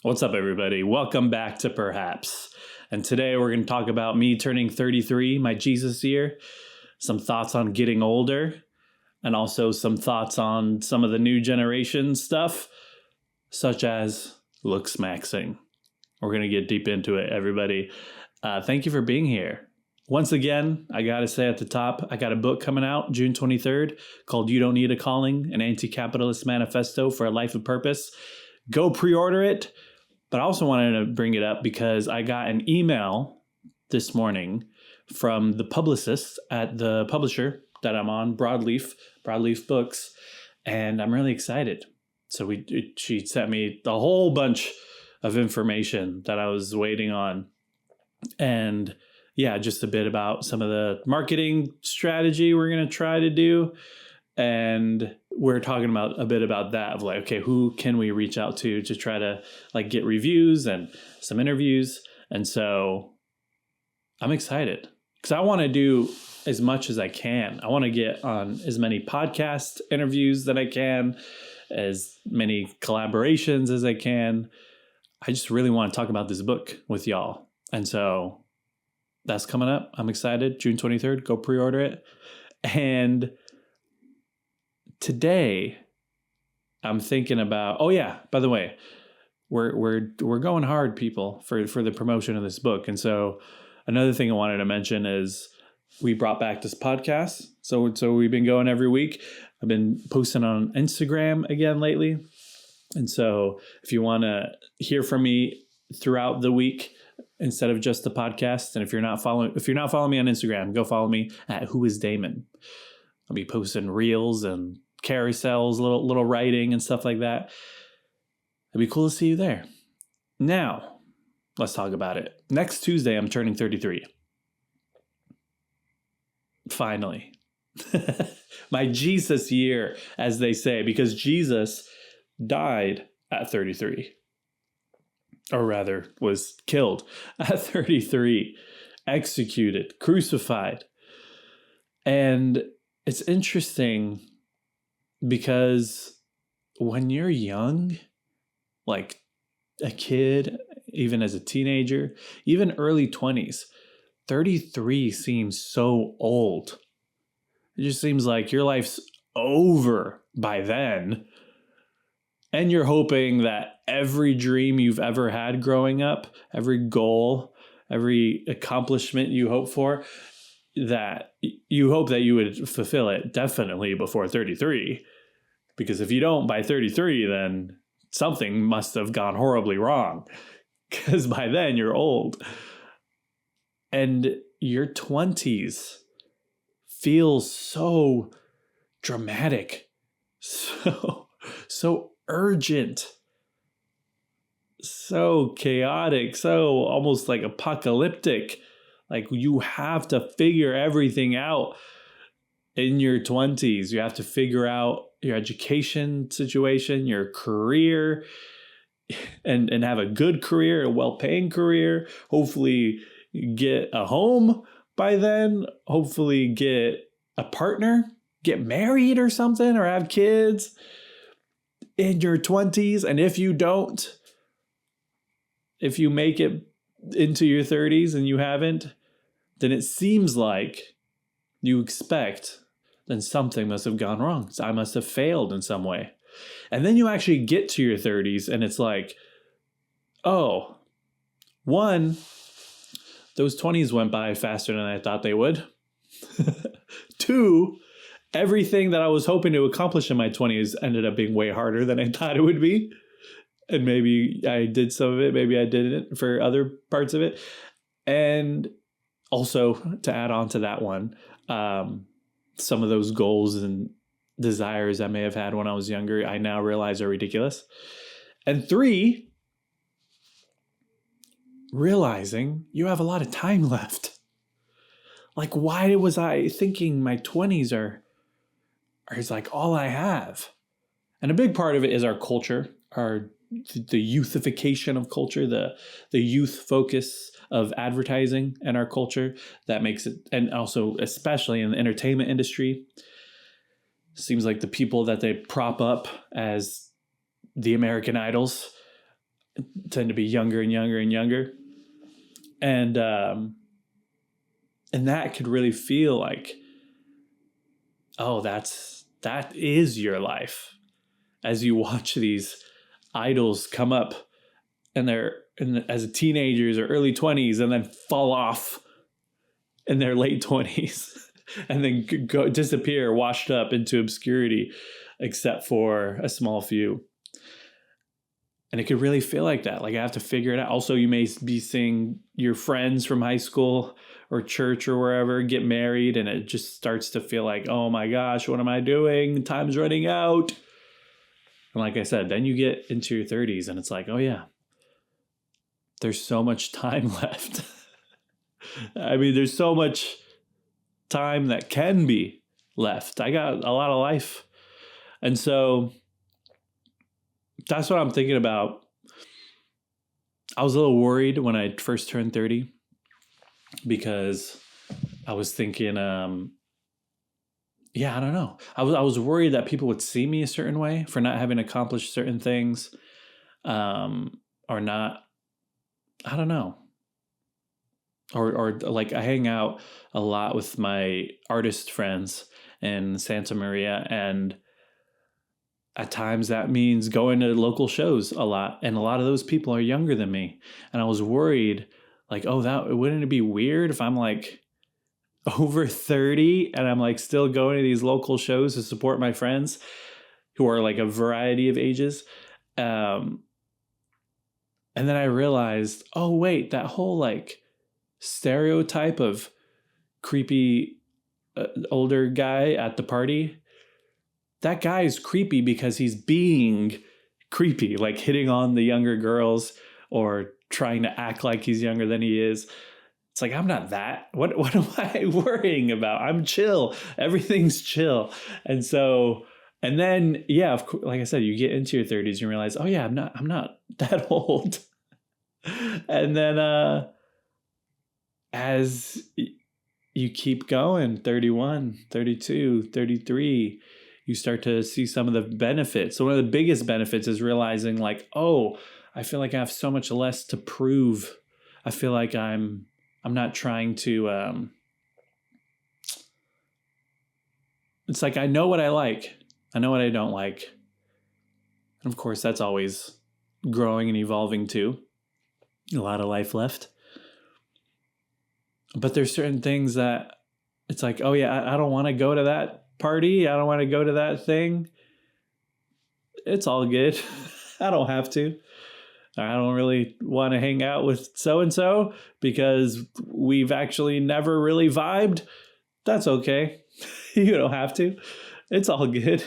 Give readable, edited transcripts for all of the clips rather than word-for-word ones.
What's up, everybody? Welcome back to Perhaps. And today we're going to talk about me turning 33, my Jesus year, some thoughts on getting older, and also some thoughts on some of the new generation stuff, such as looksmaxxing. We're going to get deep into it, everybody. Thank you for being here. Once again, I got to say at the top, I got a book coming out June 23rd called You Don't Need a Calling, an Anti-Capitalist Manifesto for a Life of Purpose. Go pre-order it. But I also wanted to bring it up because I got an email this morning from the publicist at the publisher that I'm on, Broadleaf Books, and I'm really excited. So she sent me a whole bunch of information that I was waiting on. And yeah, just a bit about some of the marketing strategy we're going to try to do. And we're talking about a bit about that of like, okay, who can we reach out to try to like get reviews and some interviews. And so I'm excited because I want to do as much as I can. I want to get on as many podcast interviews that I can, as many collaborations as I can. I just really want to talk about this book with y'all. And so that's coming up. I'm excited. June 23rd, go pre-order it. And today, I'm thinking about. Oh yeah, by the way, we're going hard, people, for the promotion of this book. And so another thing I wanted to mention is we brought back this podcast. So we've been going every week. I've been posting on Instagram again lately. And so if you want to hear from me throughout the week instead of just the podcast, and if you're not following me on Instagram, go follow me at whoisdamon. I'll be posting reels and carousels, little writing and stuff like that. It'd be cool to see you there. Now, let's talk about it. Next Tuesday, I'm turning 33. Finally. My Jesus year, as they say, because Jesus died at 33. Or rather, was killed at 33, executed, crucified. And it's interesting because when you're young, like a kid, even as a teenager, even early 20s, 33 seems so old. It just seems like your life's over by then. And you're hoping that every dream you've ever had growing up, every goal, every accomplishment you hope for, that you hope that you would fulfill it definitely before 33. Because if you don't by 33, then something must have gone horribly wrong. Because by then you're old. And your 20s feels so dramatic, so urgent, so chaotic, so almost like apocalyptic. Like you have to figure everything out in your 20s. You have to figure out your education situation, your career, and have a good career, a well-paying career. Hopefully get a home by then. Hopefully get a partner, get married or something, or have kids in your 20s. And if you don't, if you make it into your 30s and you haven't, then it seems like you expect, then something must have gone wrong. So I must have failed in some way. And then you actually get to your 30s and it's like, oh, one, those 20s went by faster than I thought they would. Two, everything that I was hoping to accomplish in my 20s ended up being way harder than I thought it would be. And maybe I did some of it, maybe I didn't for other parts of it. And also, to add on to that one, some of those goals and desires I may have had when I was younger, I now realize are ridiculous. And three, realizing you have a lot of time left. Like, why was I thinking my 20s are like all I have? And a big part of it is our culture, the youthification of culture, the youth focus of advertising in our culture that makes it, and also especially in the entertainment industry, seems like the people that they prop up as the American Idols tend to be younger and younger and younger. And that could really feel like, oh, that is your life. As you watch these idols come up and they're as teenagers or early 20s and then fall off in their late 20s and then go disappear, washed up into obscurity, except for a small few. And it could really feel like that. Like I have to figure it out. Also, you may be seeing your friends from high school or church or wherever get married, and it just starts to feel like, oh my gosh, what am I doing? Time's running out. And like I said, then you get into your 30s and it's like, oh yeah, there's so much time left. I mean, there's so much time that can be left. I got a lot of life. And so that's what I'm thinking about. I was a little worried when I first turned 30 because I was thinking, I don't know. I was worried that people would see me a certain way for not having accomplished certain things, or not. I don't know. Or like I hang out a lot with my artist friends in Santa Maria, and at times that means going to local shows a lot. And a lot of those people are younger than me. And I was worried, like, oh, wouldn't it be weird if I'm like over 30 and I'm like still going to these local shows to support my friends who are like a variety of ages. And then I realized, oh, wait, that whole like stereotype of creepy older guy at the party, that guy is creepy because he's being creepy, like hitting on the younger girls or trying to act like he's younger than he is. It's like, I'm not that. What am I worrying about? I'm chill. Everything's chill. And so, and then, yeah, of course, like I said, you get into your 30s and you realize, oh yeah, I'm not that old. And then as you keep going, 31, 32, 33, you start to see some of the benefits. So one of the biggest benefits is realizing like, oh, I feel like I have so much less to prove. I feel like I'm not trying to, it's like, I know what I like. I know what I don't like. And of course, that's always growing and evolving too. A lot of life left. But there's certain things that it's like, oh yeah, I don't want to go to that party. I don't want to go to that thing. It's all good. I don't have to. I don't really want to hang out with so-and-so because we've actually never really vibed. That's okay. You don't have to. It's all good.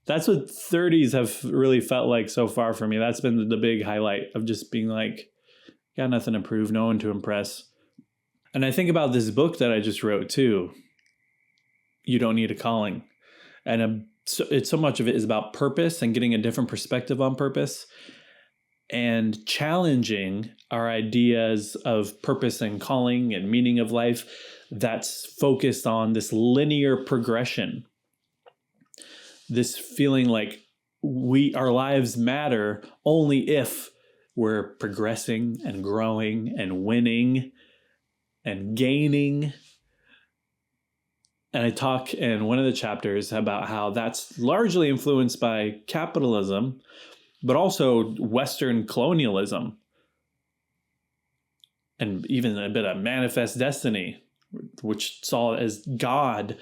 That's what 30s have really felt like so far for me. That's been the big highlight of just being like, got nothing to prove, no one to impress. And I think about this book that I just wrote too. You Don't Need a Calling. And so much of it is about purpose and getting a different perspective on purpose and challenging our ideas of purpose and calling and meaning of life that's focused on this linear progression. This feeling like our lives matter only if we're progressing and growing and winning and gaining. And I talk in one of the chapters about how that's largely influenced by capitalism, but also Western colonialism, and even a bit of manifest destiny, which saw as God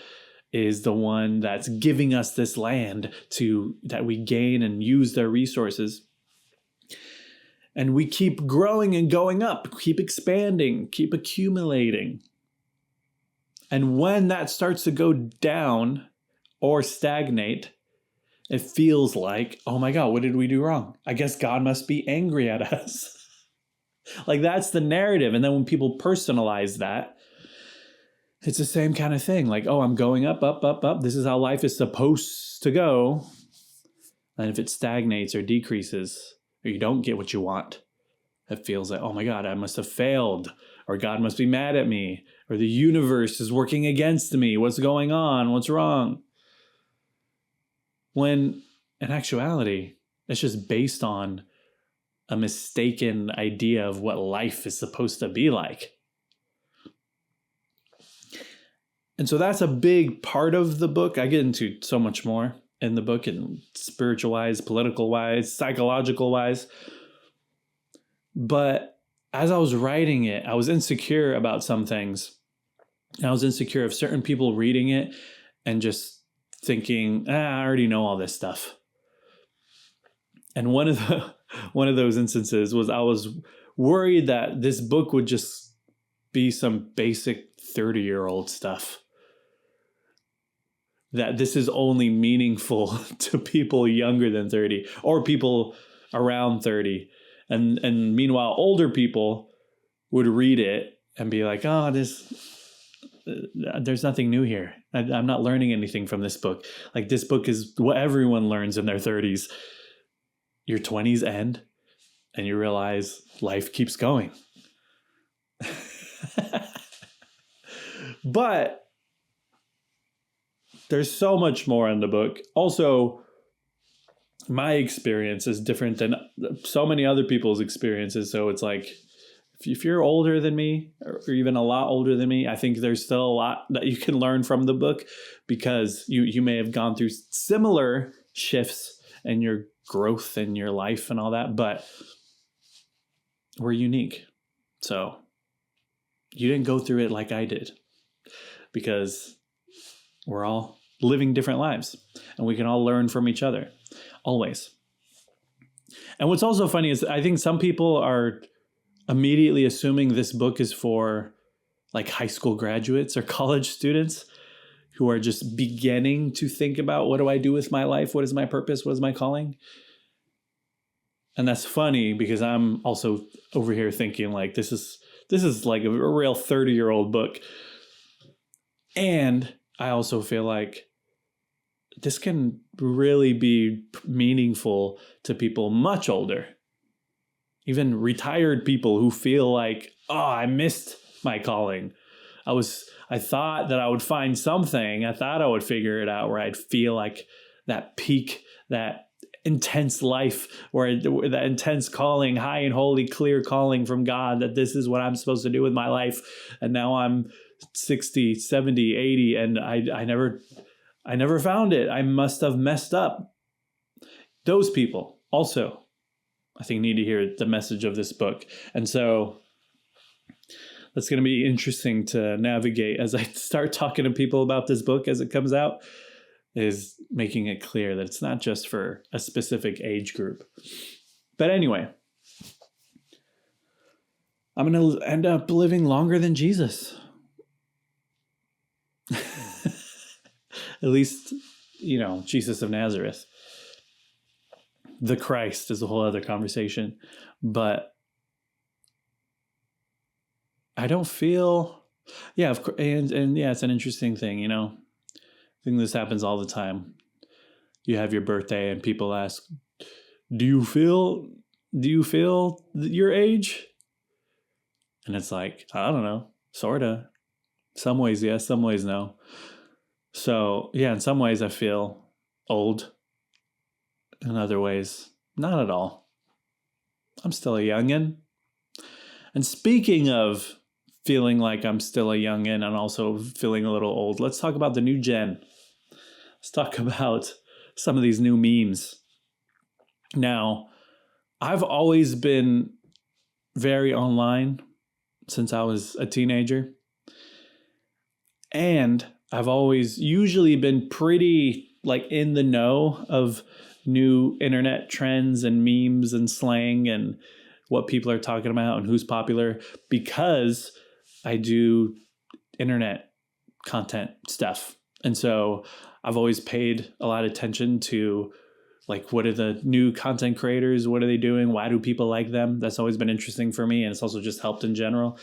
is the one that's giving us this land that we gain and use their resources. And we keep growing and going up, keep expanding, keep accumulating. And when that starts to go down or stagnate, it feels like, oh my God, what did we do wrong? I guess God must be angry at us. Like that's the narrative. And then when people personalize that, it's the same kind of thing. Like, oh, I'm going up, up, up, up. This is how life is supposed to go. And if it stagnates or decreases, or you don't get what you want, it feels like, oh my God, I must have failed, or God must be mad at me, or the universe is working against me. What's going on? What's wrong? When in actuality, it's just based on a mistaken idea of what life is supposed to be like. And so that's a big part of the book. I get into so much more in the book, and spiritual wise, political wise, psychological wise. But as I was writing it, I was insecure about some things. I was insecure of certain people reading it and just thinking, I already know all this stuff. And one of those instances was I was worried that this book would just be some basic 30-year-old stuff. That this is only meaningful to people younger than 30 or people around 30. And meanwhile, older people would read it and be like, oh, there's nothing new here. I'm not learning anything from this book. Like, this book is what everyone learns in their 30s. Your 20s end and you realize life keeps going. But there's so much more in the book. Also, my experience is different than so many other people's experiences. So it's like, if you're older than me, or even a lot older than me, I think there's still a lot that you can learn from the book, because you may have gone through similar shifts in your growth in your life and all that, but we're unique. So you didn't go through it like I did, because we're all living different lives and we can all learn from each other, always. And what's also funny is I think some people are immediately assuming this book is for like high school graduates or college students who are just beginning to think about, what do I do with my life? What is my purpose? What is my calling? And that's funny, because I'm also over here thinking like, this is like a real 30-year-old book. And I also feel like this can really be meaningful to people much older, even retired people who feel like, oh, I missed my calling. I thought that I would find something. I thought I would figure it out, where I'd feel like that peak, that intense life, where that intense calling, high and holy, clear calling from God, that this is what I'm supposed to do with my life. And now I'm 60, 70, 80, and I never found it. I must have messed up. Those people also, I think, need to hear the message of this book. And so that's going to be interesting to navigate as I start talking to people about this book as it comes out, is making it clear that it's not just for a specific age group. But anyway, I'm going to end up living longer than Jesus. At least, Jesus of Nazareth. The Christ is a whole other conversation. But I don't feel, of course, and it's an interesting thing, I think this happens all the time. You have your birthday and people ask, do you feel your age? And it's like, I don't know, sorta. Some ways yes, some ways no. So in some ways I feel old. In other ways, not at all. I'm still a youngin'. And speaking of feeling like I'm still a youngin' and also feeling a little old, let's talk about the new gen. Let's talk about some of these new memes. Now, I've always been very online since I was a teenager. And I've always usually been pretty like in the know of new internet trends and memes and slang and what people are talking about and who's popular, because I do internet content stuff. And so I've always paid a lot of attention to like, what are the new content creators? What are they doing? Why do people like them? That's always been interesting for me. And it's also just helped in general.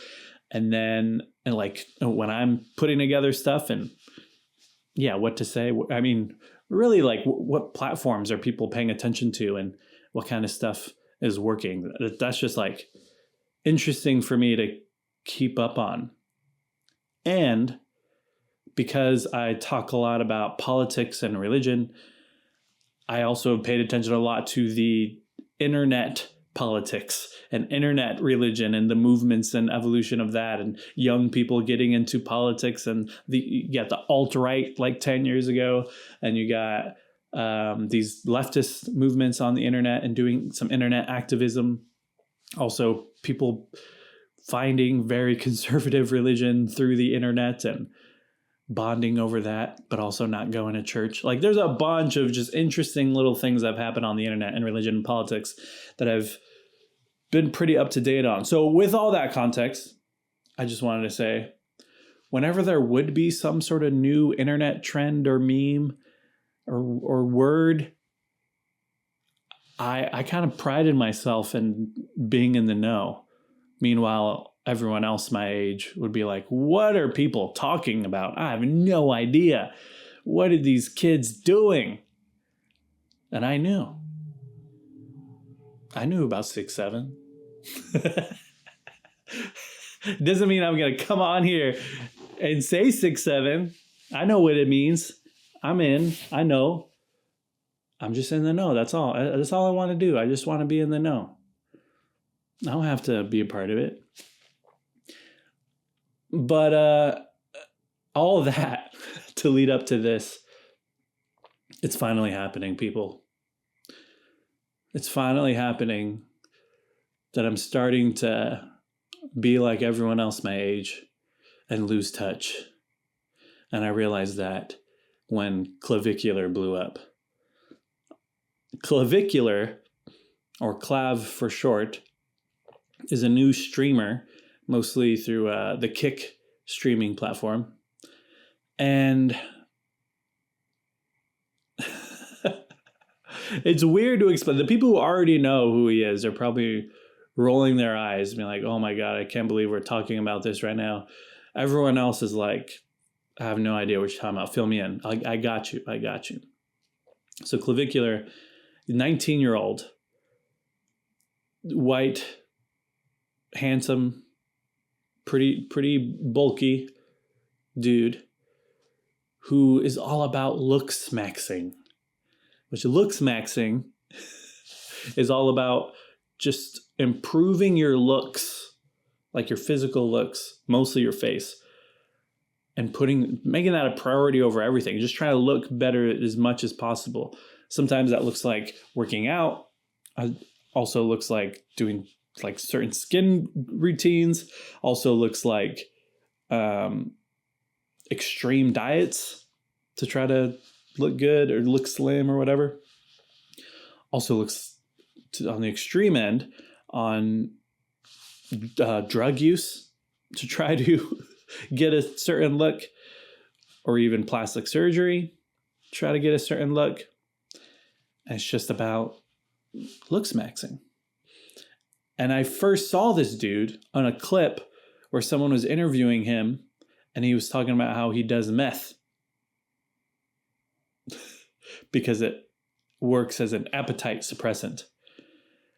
And then like when I'm putting together stuff and what to say, I mean, really like what platforms are people paying attention to and what kind of stuff is working? That's just like interesting for me to keep up on. And because I talk a lot about politics and religion, I also paid attention a lot to the internet politics and internet religion and the movements and evolution of that, and young people getting into politics, and you got the alt-right like 10 years ago, and you got these leftist movements on the internet and doing some internet activism. Also, people finding very conservative religion through the internet and bonding over that, but also not going to church. Like, there's a bunch of just interesting little things that have happened on the internet and religion and politics that I've been pretty up to date on. So with all that context, I just wanted to say, whenever there would be some sort of new internet trend or meme or word, I kind of prided myself in being in the know. Meanwhile, everyone else my age would be like, what are people talking about? I have no idea. What are these kids doing? And I knew. I knew about 6'7". Doesn't mean I'm going to come on here and say 6'7". I know what it means. I'm in. I know. I'm just in the know. That's all. That's all I want to do. I just want to be in the know. I don't have to be a part of it. But all of that to lead up to this, it's finally happening, people. It's finally happening that I'm starting to be like everyone else my age and lose touch. And I realized that when Clavicular blew up. Clavicular, or Clav for short, is a new streamer, mostly through the Kick streaming platform. And it's weird to explain. The people who already know who he is are probably rolling their eyes, being like, oh my God, I can't believe we're talking about this right now. Everyone else is like, I have no idea what you're talking about. Fill me in. I got you. I got you. So Clavicular, 19-year-old, white, handsome, pretty bulky dude who is all about looksmaxxing, which looksmaxxing is all about just improving your looks, like your physical looks, mostly your face, and making that a priority over everything. Just trying to look better as much as possible. Sometimes that looks like working out. Also looks like doing like certain skin routines. Also looks like extreme diets to try to look good or look slim or whatever. Also looks on the extreme end on drug use to try to get a certain look, or even plastic surgery, try to get a certain look. And it's just about looksmaxxing. And I first saw this dude on a clip where someone was interviewing him and he was talking about how he does meth because it works as an appetite suppressant.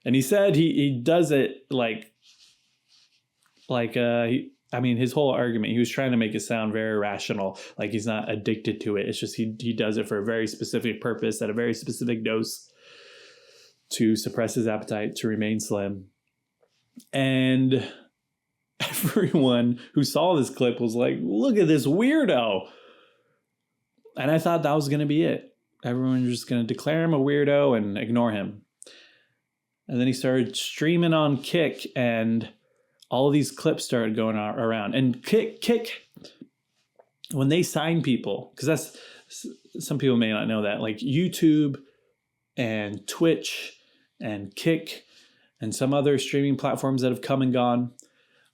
And he said he does it his whole argument, he was trying to make it sound very rational, like he's not addicted to it. It's just he does it for a very specific purpose at a very specific dose to suppress his appetite, to remain slim. And everyone who saw this clip was like, look at this weirdo. And I thought that was going to be it. Everyone was just going to declare him a weirdo and ignore him. And then he started streaming on Kick, and all of these clips started going around. And Kick, when they sign people, because that's, some people may not know that, like YouTube and Twitch and Kick and some other streaming platforms that have come and gone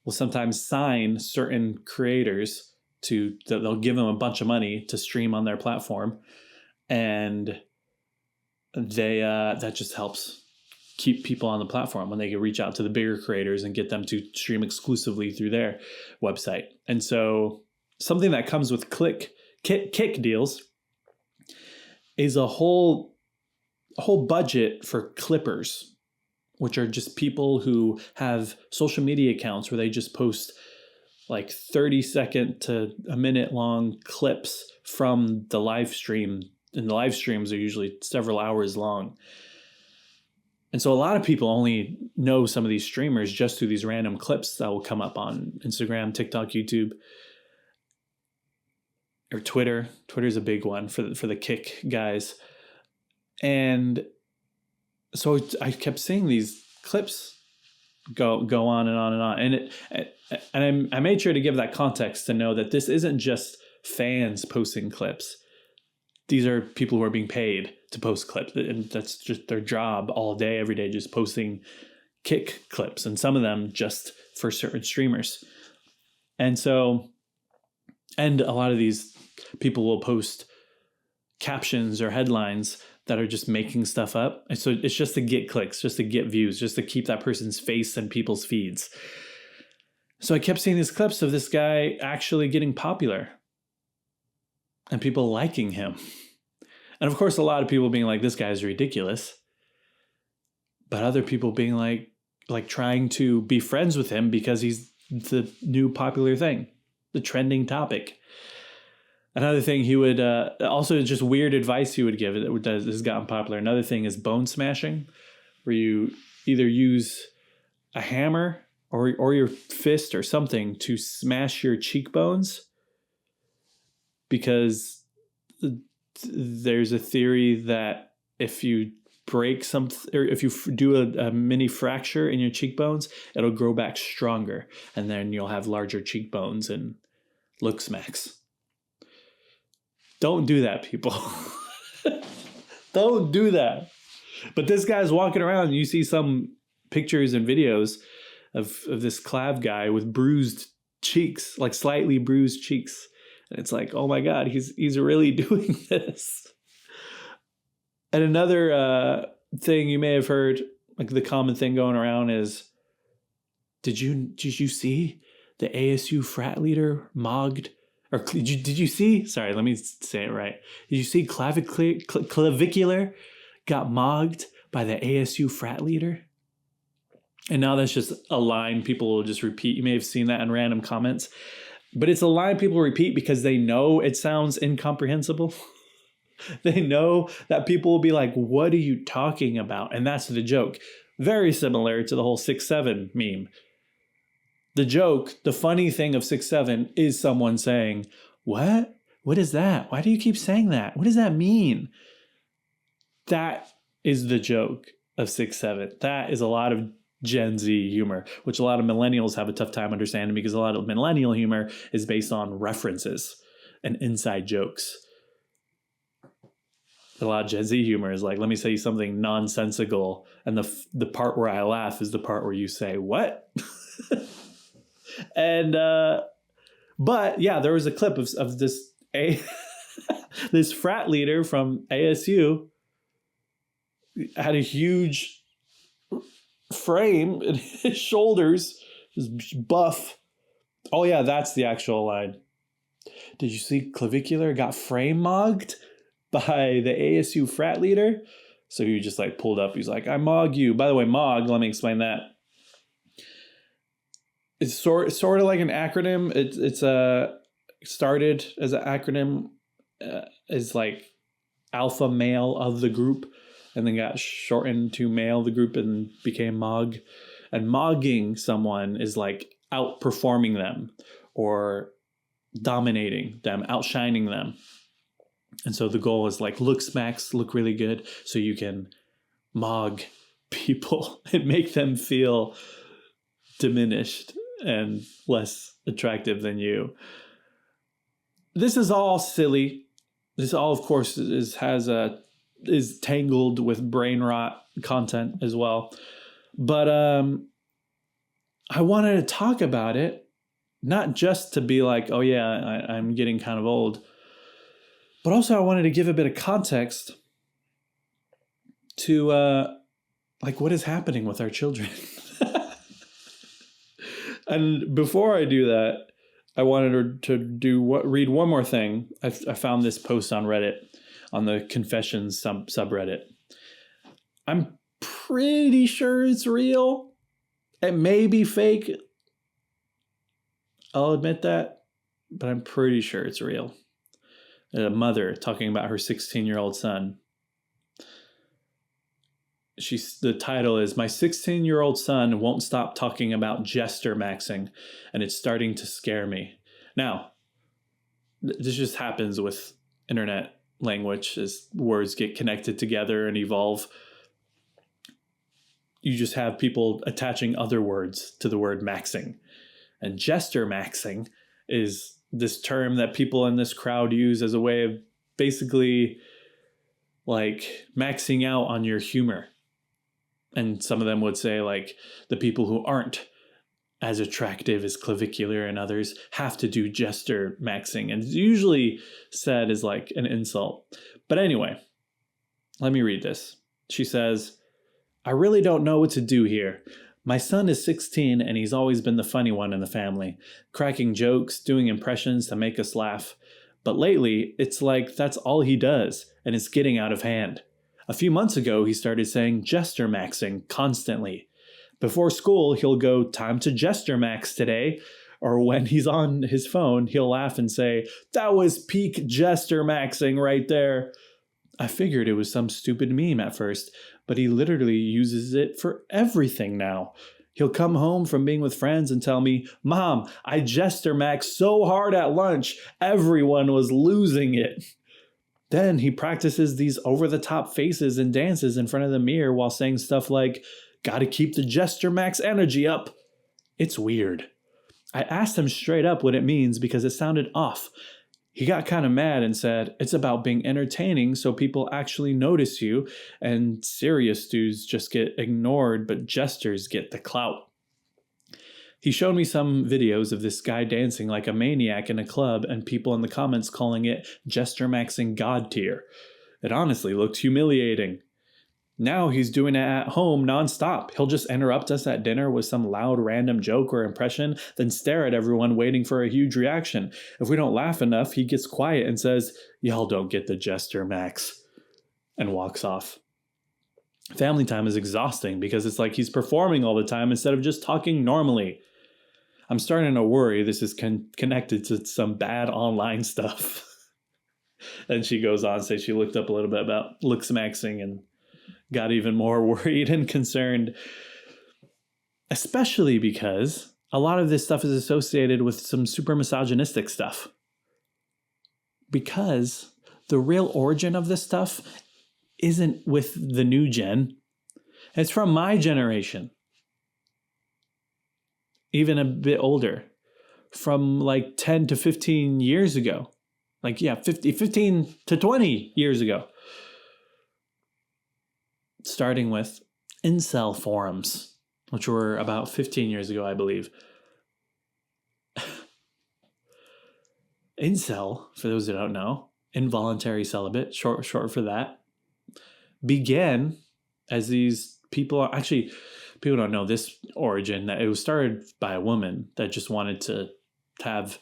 will sometimes sign certain creators they'll give them a bunch of money to stream on their platform. And that just helps keep people on the platform when they can reach out to the bigger creators and get them to stream exclusively through their website. And so something that comes with Kick deals is a whole budget for clippers, which are just people who have social media accounts where they just post like 30-second to a minute long clips from the live stream. And the live streams are usually several hours long. And so a lot of people only know some of these streamers just through these random clips that will come up on Instagram, TikTok, YouTube, or Twitter. Twitter's a big one for the Kick guys. And so I kept seeing these clips go on and on and on. And I made sure to give that context to know that this isn't just fans posting clips. These are people who are being paid to post clips, and that's just their job all day, every day, just posting Kick clips, and some of them just for certain streamers. And so, and a lot of these people will post captions or headlines that are just making stuff up. And so it's just to get clicks, just to get views, just to keep that person's face in people's feeds. So I kept seeing these clips of this guy actually getting popular and people liking him. And of course, a lot of people being like, this guy's ridiculous. But other people being like trying to be friends with him because he's the new popular thing, the trending topic. Another thing he would, also just weird advice he would give that has gotten popular. Another thing is bone smashing, where you either use a hammer or your fist or something to smash your cheekbones, because there's a theory that if you break something, or if you do a mini fracture in your cheekbones, it'll grow back stronger, and then you'll have larger cheekbones and looksmaxx. Don't do that, people. Don't do that. But this guy's walking around, and you see some pictures and videos of this Clav guy with bruised cheeks, like slightly bruised cheeks. And it's like, oh my God, he's really doing this. And another thing you may have heard, like the common thing going around is, did you see the ASU frat leader mogged? Or did you see? Sorry, let me say it right. Did you see clavicular got mogged by the ASU frat leader? And now that's just a line people will just repeat. You may have seen that in random comments. But it's a line people repeat because they know it sounds incomprehensible. They know that people will be like, what are you talking about? And that's the joke. Very similar to the whole 6'7" meme. The joke, the funny thing of 6'7" is someone saying, what? What is that? Why do you keep saying that? What does that mean? That is the joke of 6'7". That is a lot of Gen Z humor, which a lot of millennials have a tough time understanding, because a lot of millennial humor is based on references and inside jokes. A lot of Gen Z humor is like, let me say something nonsensical, and the part where I laugh is the part where you say, what? And but yeah, there was a clip of this this frat leader from ASU had a huge frame in his shoulders, his buff. Oh yeah, that's the actual line. Did you see clavicular got frame mogged by the ASU frat leader? So he just like pulled up. He's like, I mog you. By the way, mog, let me explain that. It's sort of like an acronym. It's started as an acronym, as like alpha male of the group, and then got shortened to male of the group and became mog. And mogging someone is like outperforming them or dominating them, outshining them. And so the goal is like looksmaxx, look really good, so you can mog people and make them feel diminished and less attractive than you. This is all silly. This all, of course, is tangled with brain rot content as well. But I wanted to talk about it, not just to be like, oh yeah, I'm getting kind of old, but also I wanted to give a bit of context to like what is happening with our children. And before I do that, I wanted to read one more thing. I found this post on Reddit, on the Confessions subreddit. I'm pretty sure it's real. It may be fake. I'll admit that, but I'm pretty sure it's real. A mother talking about her 16-year-old son. The title is "My 16-year-old son won't stop talking about jester maxing, and it's starting to scare me." Now, this just happens with internet language as words get connected together and evolve. You just have people attaching other words to the word maxing. And jester maxing is this term that people in this crowd use as a way of basically like maxing out on your humor. And some of them would say like the people who aren't as attractive as clavicular and others have to do jester maxing. And it's usually said as like an insult. But anyway, let me read this. She says, "I really don't know what to do here. My son is 16 and he's always been the funny one in the family, cracking jokes, doing impressions to make us laugh. But lately, it's like that's all he does, and it's getting out of hand. A few months ago, he started saying jester maxing constantly. Before school, he'll go, 'Time to jester max today.' Or when he's on his phone, he'll laugh and say, 'That was peak jester maxing right there.' I figured it was some stupid meme at first, but he literally uses it for everything now. He'll come home from being with friends and tell me, 'Mom, I jester maxed so hard at lunch, everyone was losing it.' Then he practices these over-the-top faces and dances in front of the mirror while saying stuff like, 'Gotta keep the jester max energy up.' It's weird. I asked him straight up what it means because it sounded off. He got kind of mad and said, 'It's about being entertaining so people actually notice you, and serious dudes just get ignored, but jesters get the clout.' He showed me some videos of this guy dancing like a maniac in a club and people in the comments calling it jester maxing god tier. It honestly looked humiliating. Now he's doing it at home nonstop. He'll just interrupt us at dinner with some loud random joke or impression, then stare at everyone waiting for a huge reaction. If we don't laugh enough, he gets quiet and says, 'Y'all don't get the jester max,' and walks off. Family time is exhausting because it's like he's performing all the time instead of just talking normally. I'm starting to worry this is connected to some bad online stuff." And she goes on to say she looked up a little bit about looksmaxxing and got even more worried and concerned, especially because a lot of this stuff is associated with some super misogynistic stuff. Because the real origin of this stuff isn't with the new gen. It's from my generation. Even a bit older. From like 10 to 15 years ago. 15 to 20 years ago. Starting with incel forums, which were about 15 years ago, I believe. Incel, for those who don't know, involuntary celibate, short for that, began as these people are actually, people don't know this origin, that it was started by a woman that just wanted to have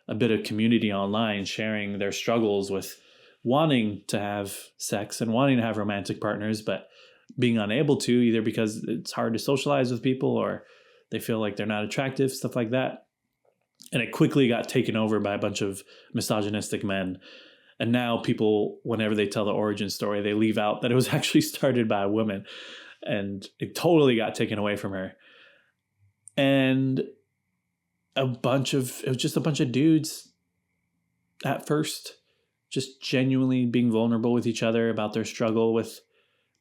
a bit of community online, sharing their struggles with wanting to have sex and wanting to have romantic partners, but being unable to, either because it's hard to socialize with people or they feel like they're not attractive, stuff like that. And it quickly got taken over by a bunch of misogynistic men. And now people, whenever they tell the origin story, they leave out that it was actually started by a woman. And it totally got taken away from her. And it was just a bunch of dudes at first, just genuinely being vulnerable with each other about their struggle with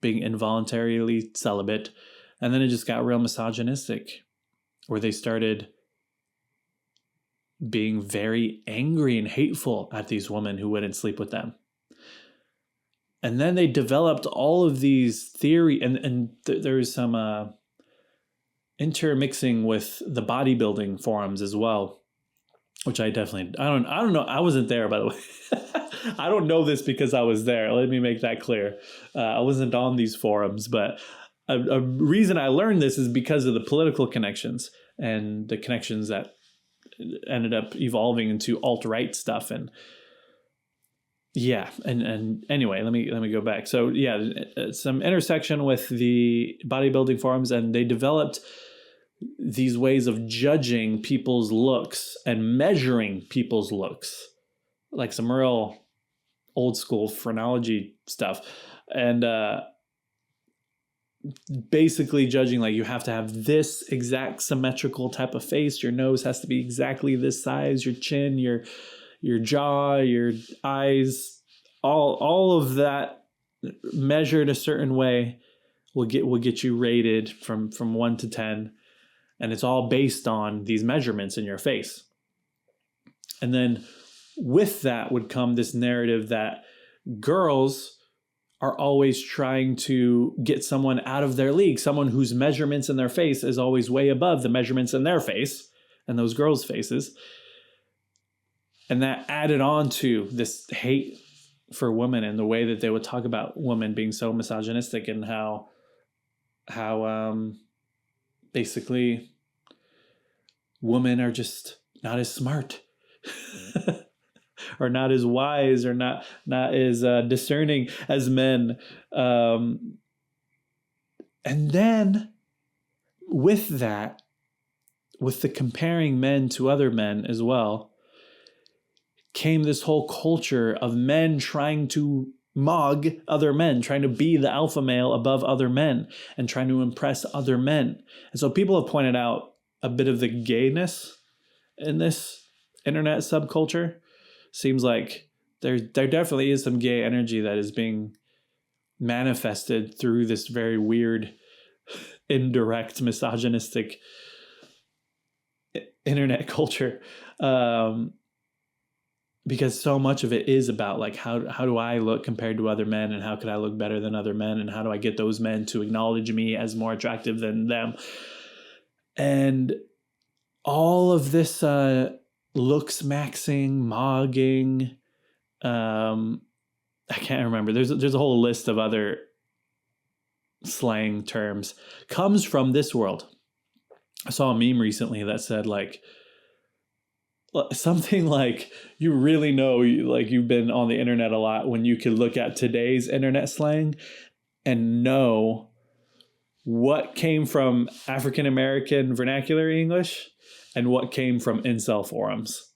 being involuntarily celibate. And then it just got real misogynistic, where they started being very angry and hateful at these women who wouldn't sleep with them. And then they developed all of these theory, and there's some intermixing with the bodybuilding forums as well, which I don't know. I wasn't there, by the way. I don't know this because I was there. Let me make that clear. I wasn't on these forums, but a reason I learned this is because of the political connections and the connections that ended up evolving into alt-right stuff. And yeah, and anyway, let me go back. So yeah, some intersection with the bodybuilding forums, and they developed these ways of judging people's looks and measuring people's looks, like some real old school phrenology stuff. And basically judging like you have to have this exact symmetrical type of face. Your nose has to be exactly this size, your chin, your jaw, your eyes, all of that measured a certain way will get you rated from 1 to 10. And it's all based on these measurements in your face. And then with that would come this narrative that girls are always trying to get someone out of their league, someone whose measurements in their face is always way above the measurements in their face and those girls' faces. And that added on to this hate for women and the way that they would talk about women being so misogynistic, and how basically women are just not as smart or not as wise or not as discerning as men. And then with that, with the comparing men to other men as well, came this whole culture of men trying to mog other men, trying to be the alpha male above other men and trying to impress other men. And so people have pointed out a bit of the gayness in this internet subculture. Seems like there definitely is some gay energy that is being manifested through this very weird, indirect, misogynistic internet culture. Because so much of it is about like how do I look compared to other men, and how could I look better than other men, and how do I get those men to acknowledge me as more attractive than them. And all of this looksmaxxing, mogging, I can't remember. There's a whole list of other slang terms, comes from this world. I saw a meme recently that said like something like, you really know like you've been on the internet a lot when you could look at today's internet slang and know what came from African American vernacular English and what came from incel forums.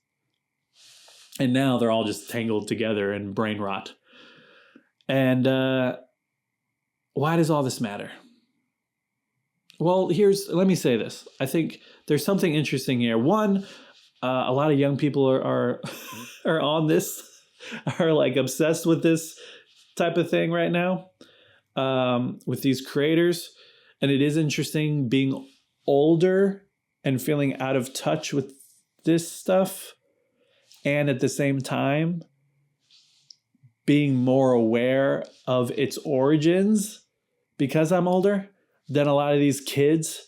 And now they're all just tangled together in brain rot. And why does all this matter? Well, let me say this. I think there's something interesting here. One, a lot of young people are on this, are like obsessed with this type of thing right now, with these creators. And it is interesting being older and feeling out of touch with this stuff, and at the same time being more aware of its origins because I'm older than a lot of these kids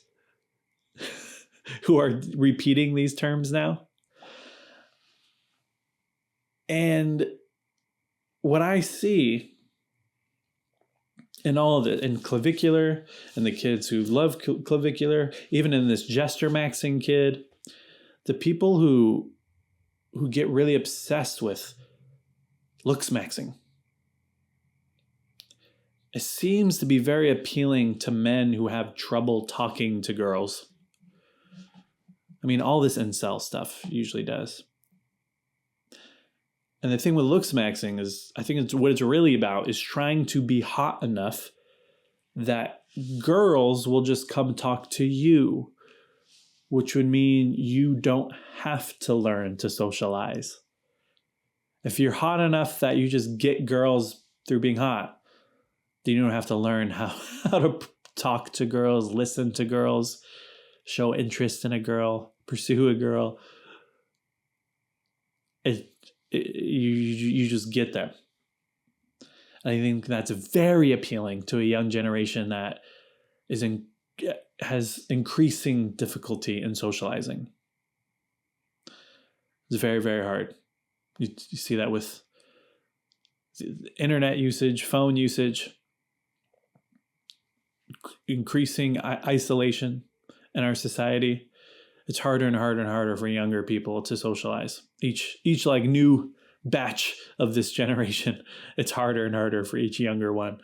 who are repeating these terms now. And what I see in all of it, in clavicular, and the kids who love clavicular, even in this gesture maxing kid, the people who get really obsessed with looks maxing, it seems to be very appealing to men who have trouble talking to girls. I mean, all this incel stuff usually does. And the thing with looks maxing is, I think it's what it's really about is trying to be hot enough that girls will just come talk to you, which would mean you don't have to learn to socialize. If you're hot enough that you just get girls through being hot, then you don't have to learn how to talk to girls, listen to girls, show interest in a girl, pursue a girl. You just get them. And I think that's very appealing to a young generation that has increasing difficulty in socializing. It's very, very hard. You see that with internet usage, phone usage, increasing isolation in our society. It's harder and harder and harder for younger people to socialize. Each like new batch of this generation, it's harder and harder for each younger one.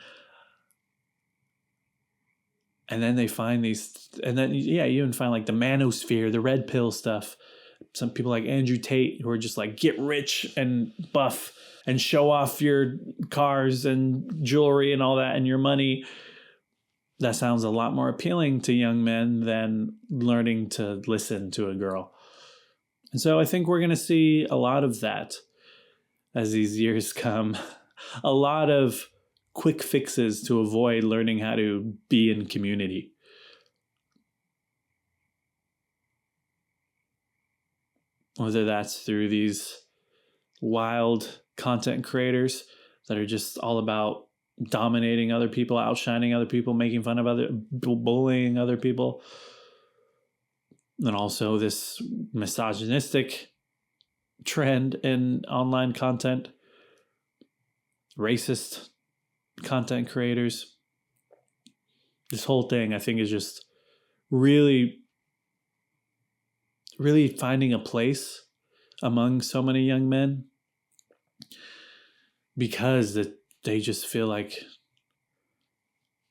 And then they find these, and then you even find like the manosphere, the red pill stuff. Some people like Andrew Tate who are just like, get rich and buff and show off your cars and jewelry and all that and your money. that sounds a lot more appealing to young men than learning to listen to a girl. And so I think we're going to see a lot of that as these years come. A lot of quick fixes to avoid learning how to be in community. Whether that's through these wild content creators that are just all about dominating other people, outshining other people, making fun of bullying other people. And also this misogynistic trend in online content, racist content creators. This whole thing, I think, is just really, really finding a place among so many young men because they just feel like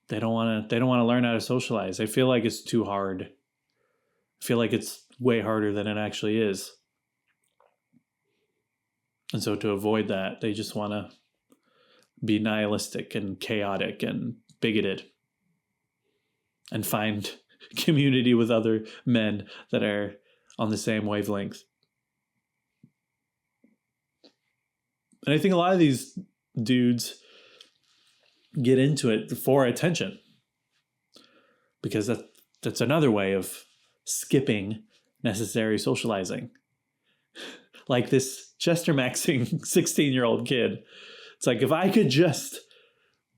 they don't want to learn how to socialize. They feel like it's too hard. I feel like it's way harder than it actually is. And so to avoid that, they just want to be nihilistic and chaotic and bigoted and find community with other men that are on the same wavelength. And I think a lot of these dudes get into it for attention, because that's another way of skipping necessary socializing. Like this Chester Maxing 16-year-old kid. It's like, if I could just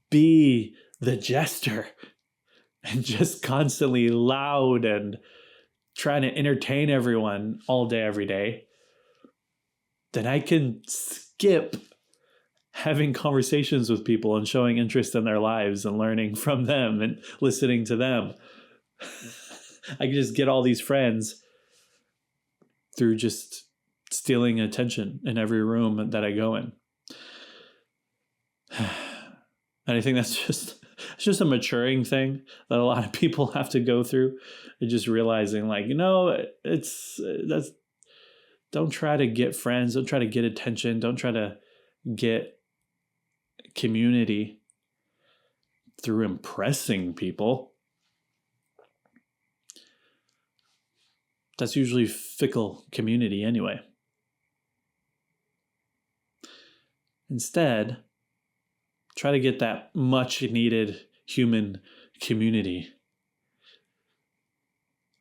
be the jester and just constantly loud and trying to entertain everyone all day, every day, then I can skip having conversations with people and showing interest in their lives and learning from them and listening to them. I can just get all these friends through just stealing attention in every room that I go in. And I think it's just a maturing thing that a lot of people have to go through. And just realizing, like, don't try to get friends, don't try to get attention, don't try to get community through impressing people. That's usually fickle community anyway. Instead, try to get that much needed human community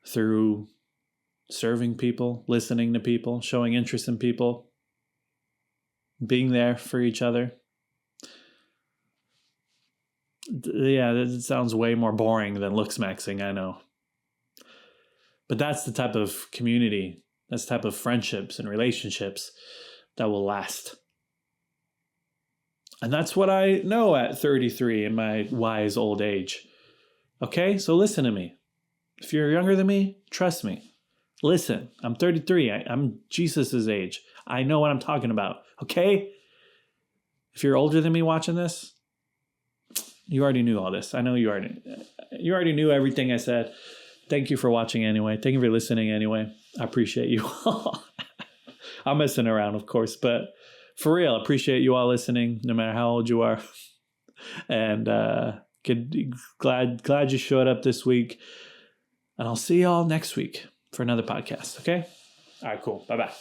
through serving people, listening to people, showing interest in people, being there for each other. Yeah, that sounds way more boring than looksmaxxing, I know. But that's the type of community, that's the type of friendships and relationships that will last. And that's what I know at 33 in my wise old age. Okay, so listen to me. If you're younger than me, trust me. Listen, I'm 33. I'm Jesus's age. I know what I'm talking about. Okay? If you're older than me watching this, you already knew all this. I know you already knew everything I said. Thank you for watching anyway. Thank you for listening anyway. I appreciate you all. I'm messing around, of course, but for real, I appreciate you all listening, no matter how old you are. And glad you showed up this week. And I'll see you all next week for another podcast, okay? All right, cool. Bye-bye.